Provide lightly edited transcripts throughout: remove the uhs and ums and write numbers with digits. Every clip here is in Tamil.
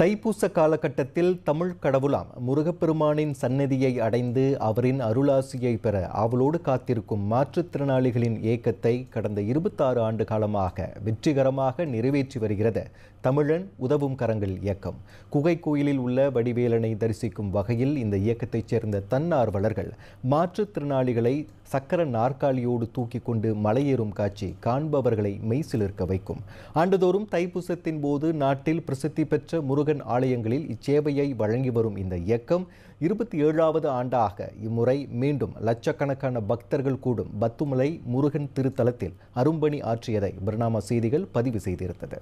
தைப்பூச காலகட்டத்தில் தமிழ் கடவுளாம் முருகப்பெருமானின் சன்னதியை அடைந்து அவரின் அருளாசியை பெற ஆவலோடு காத்திருக்கும் மாற்றுத்திறனாளிகளின் இயக்கத்தை கடந்த 26 ஆண்டு காலமாக வெற்றிகரமாக நிறைவேற்றி வருகிறது தமிழன் உதவும் கரங்கள் இயக்கம். குகை கோயிலில் உள்ள வடிவேலனை தரிசிக்கும் வகையில் இந்த இயக்கத்தைச் சேர்ந்த தன்னார்வலர்கள் மாற்றுத்திறனாளிகளை சக்கர நாற்காலியோடு தூக்கி கொண்டு மலையேறும் காட்சி காண்பவர்களை மெய்சிலிர்க்க வைக்கும். ஆண்டுதோறும் தைப்பூசத்தின் போது நாட்டில் பிரசித்தி பெற்ற முருகன் ஆலயங்களில் இச்சேவையை வழங்கி வரும் இந்த இயக்கம் 27வது ஆண்டாக இம்முறை மீண்டும் லட்சக்கணக்கான பக்தர்கள் கூடும் பத்துமலை முருகன் திருத்தலத்தில் அரும்பணி ஆற்றியதை பரிணாம செய்திகள் பதிவு செய்திருந்தது.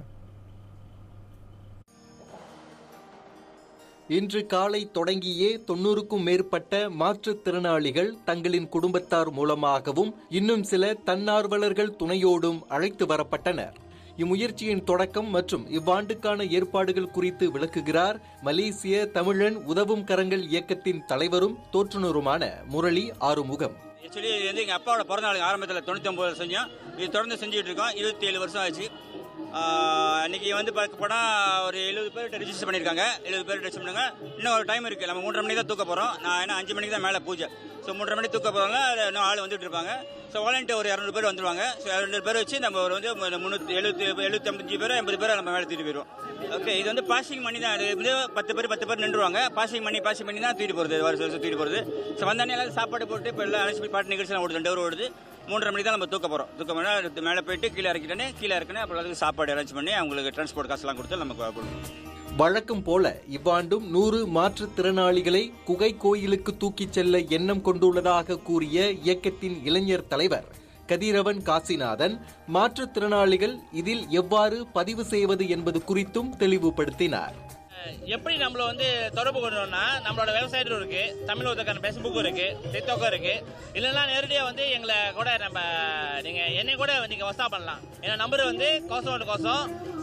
இன்று காலை தொடங்கியே 90க்கும் மேற்பட்ட மாற்றுத்திறனாளிகள் தங்களின் குடும்பத்தார் மூலமாகவும் இன்னும் சில தன்னார்வலர்கள் துணையோடும் அழைத்து வரப்பட்டனர். இம்முயற்சியின் தொடக்கம் மற்றும் இவ்வாண்டுக்கான ஏற்பாடுகள் குறித்து விளக்குகிறார் மலேசிய தமிழன் உதவும் கரங்கள் இயக்கத்தின் தலைவரும் தோற்றுநருமான முரளி ஆறுமுகம். ஆக்சுவலி இது வந்து எங்கள் அப்பாவோட பிறந்த நாளுக்கு ஆரம்பத்தில் 99 செஞ்சோம். இது தொடர்ந்து செஞ்சுட்டு இருக்கோம். 27 வருஷம் ஆச்சு. அன்றைக்கி வந்து பார்க்க போனால் ஒரு 70 பேர்கிட்ட ரிஜிஸ்டர் பண்ணியிருக்காங்க. 70 பேர் ரிஜிஸ்டர் பண்ணுங்க. இன்னும் ஒரு டைம் இருக்குது. நம்ம 3:30 மணிக்கு தான் தூக்க போகிறோம். நான் ஏன்னா 5 மணிக்கு தான் மேலே பூஜை. ஸோ 3:30 மணிக்கு தூக்க போகிறாங்க. இன்னும் ஆள் வந்துட்டு இருப்பாங்க. ஸோ வாலண்டியர் ஒரு 200 பேர் வந்துடுவாங்க. ஸோ 200 பேர் வச்சு நம்ம ஒரு வந்து 375 பேர் 80 பேர் நம்ம மேலே தூக்கிட்டு போயிடுவோம். ஓகே, இது வந்து பாசிங் மணி தான். இது வந்து 10 பேர் நின்றுவாங்க. பாசிங் மணி தான் தூக்கிட்டு போகிறது. வருஷம் தூக்கிட்டு போகிறது. ஸோ வந்தானே எல்லாம் சாப்பாடு போட்டு இப்போ எல்லாம் அனுப்பி பாட்டு நிகழ்ச்சியெல்லாம் ஓடுது. 2 ஓடுது. 3:30 மணிக்கு தான் நம்ம தூக்க போகிறோம். தூக்க போனால் மேலே போயிட்டு கீழே இறக்கினே அப்புறம் அதுக்கு சாப்பாடு அரேஞ்ச் பண்ணி அவங்களுக்கு டிரான்ஸ்போர்ட் காசுலாம் கொடுத்து நமக்கு கொடுக்கணும். வழக்கம் போல இவ்வாண்டும் 100 மாற்றுத்திறனாளிகளை குகை கோயிலுக்கு தூக்கிச் செல்ல எண்ணம் கொண்டுள்ளதாக கூறிய இயக்கத்தின் இளைஞர் தலைவர் கதிரவன் காசிநாதன் மாற்றுத்திறனாளிகள் இதில் எவ்வாறு பதிவு செய்வது என்பது குறித்தும் தெளிவுபடுத்தினார். எப்படி நம்மள வந்து தொடர்பு கொள்ளணும்னா நம்மளோட வெப்சைட் இருக்கு, தமிழ் உதவுக்கான ஃபேஸ்புக்கும் இருக்கு, டிக்டாக்கும் இருக்கு. இல்லைன்னா நேரடியாக வந்து எங்களை கூட என்னை கூட நீங்க வாட்ஸ்அப் பண்ணலாம். ஏன்னா நம்பர் வந்து 902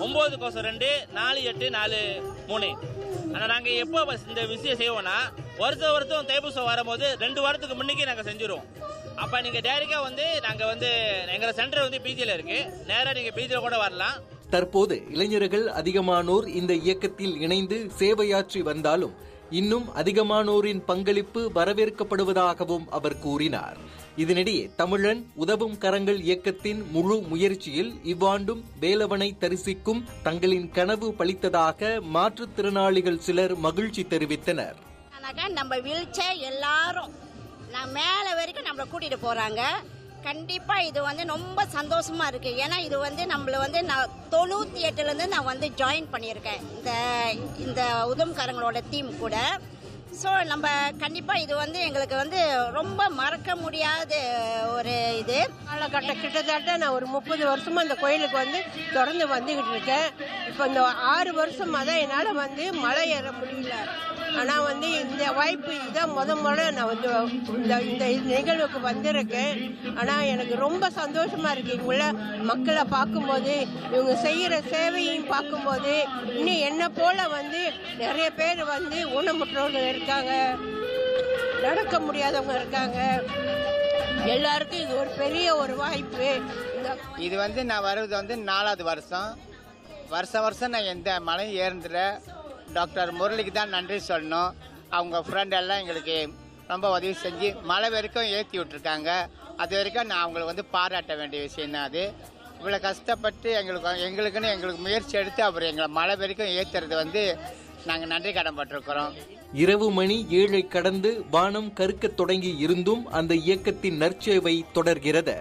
4843. ஆனால் நாங்கள் எப்போ இந்த விஷயம் செய்வோம்னா வருஷம் தைப்பூசம் வரும்போது 2 வாரத்துக்கு முன்னுக்கே நாங்கள் செஞ்சுருவோம். அப்போ நீங்கள் டைரெக்டாக வந்து நாங்கள் வந்து எங்கள் சென்டர் வந்து பிஜியில் இருக்கு. நேராக நீங்கள் பிஜியில் கூட வரலாம். தற்போது இளைஞர்கள் அதிகமானோர் இந்த இயக்கத்தில் இணைந்து சேவையாற்றி வந்தாலும் இன்னும் அதிகமானோரின் பங்களிப்பு வரவேற்கப்படுவதாகவும் அவர் கூறினார். இதனிடையே தமிழன் உதவும் கரங்கள் இயக்கத்தின் முழு முயற்சியில் இவ்வாண்டும் வேலவனை தரிசிக்கும் தங்களின் கனவு பலித்ததாக மாற்றுத்திறனாளிகள் சிலர் மகிழ்ச்சி தெரிவித்தனர். நம்ம வீல்சேர் எல்லாரும் மேல வரைக்கும் நம்மளை கூட்டிட்டு போறாங்க. கண்டிப்பா இது வந்து ரொம்ப சந்தோஷமா இருக்கு. ஏன்னா இது வந்து நம்மள வந்து நான் 98ல இருந்து நான் வந்து ஜாயின் பண்ணியிருக்கேன் இந்த உதவுக்காரங்களோட டீம் கூட. ஸோ நம்ம கண்டிப்பா இது வந்து எங்களுக்கு வந்து ரொம்ப மறக்க முடியாத ஒரு இது காலகட்டம். கிட்டத்தட்ட நான் ஒரு 30 வருஷமா இந்த கோயிலுக்கு வந்து தொடர்ந்து வந்துகிட்டு இருக்கேன். இப்போ இந்த 6 வருஷமா தான் என்னால் வந்து மலை ஏற முடியல. ஆனால் வந்து இந்த வாய்ப்பு இதான் முத நான் வந்து இந்த நிகழ்வுக்கு வந்திருக்கேன். ஆனால் எனக்கு ரொம்ப சந்தோஷமா இருக்கு. இங்குள்ள மக்களை பார்க்கும்போது, இவங்க செய்கிற சேவையும் பார்க்கும்போது, இன்னும் என்னை போல வந்து நிறைய பேர் வந்து ஊனமுற்றவர்கள் இருக்காங்க, நடக்க முடியாதவங்க இருக்காங்க. எல்லாருக்கும் இது ஒரு பெரிய ஒரு வாய்ப்பு. இது வந்து நான் வர்றது வந்து 4வது வருஷம். வருஷம் நான் எந்த மலையும் ஏறுந்துல. டாக்டர் முரளிக்கு தான் நன்றி சொல்லணும். அவங்க ஃப்ரெண்ட் எல்லாம் எங்களுக்கு ரொம்ப உதவி செஞ்சு மலை வரைக்கும் ஏற்றி விட்டுருக்காங்க. அது வரைக்கும் நான் அவங்களுக்கு வந்து பாராட்ட வேண்டிய விஷயம் தான். அது இவ்வளோ கஷ்டப்பட்டு எங்களுக்கு முயற்சி எடுத்து அவர் எங்களை மலை வரைக்கும் ஏற்றுறது வந்து நாங்கள் நன்றி கடன் பட்டிருக்கிறோம். இரவு மணி 7 கடந்து வானம் கருக்க தொடங்கி இருந்தும் அந்த இயக்கத்தின் நற்சேவை தொடர்கிறது.